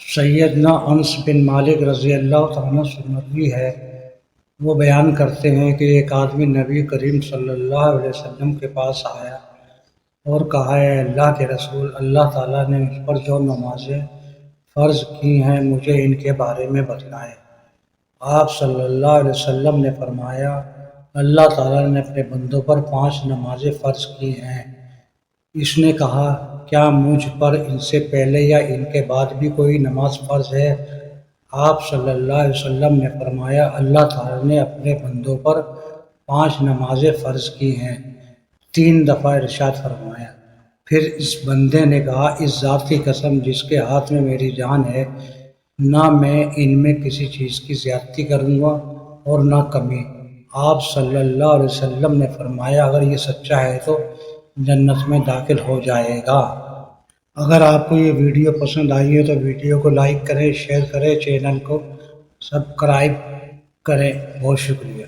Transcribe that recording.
سیدنا انس بن مالک رضی اللہ تعالیٰ سے مروی ہے، وہ بیان کرتے ہیں کہ ایک آدمی نبی کریم صلی اللہ علیہ وسلم کے پاس آیا اور کہا، اے اللہ کے رسول، اللہ تعالیٰ نے مجھ پر جو نمازیں فرض کی ہیں مجھے ان کے بارے میں بتلائیں۔ آپ صلی اللہ علیہ وسلم نے فرمایا، اللہ تعالیٰ نے اپنے بندوں پر 5 نمازیں فرض کی ہیں۔ اس نے کہا، کیا مجھ پر ان سے پہلے یا ان کے بعد بھی کوئی نماز فرض ہے؟ آپ صلی اللہ علیہ وسلم نے فرمایا، اللہ تعالیٰ نے اپنے بندوں پر 5 نمازیں فرض کی ہیں۔ 3 دفعہ ارشاد فرمایا۔ پھر اس بندے نے کہا، اس ذات کی قسم جس کے ہاتھ میں میری جان ہے، نہ میں ان میں کسی چیز کی زیادتی کروں گا اور نہ کمی۔ آپ صلی اللہ علیہ وسلم نے فرمایا، اگر یہ سچا ہے تو جنت میں داخل ہو جائے گا۔ اگر آپ کو یہ ویڈیو پسند آئی ہے تو ویڈیو کو لائک کریں، شیئر کریں، چینل کو سبسکرائب کریں۔ بہت شکریہ۔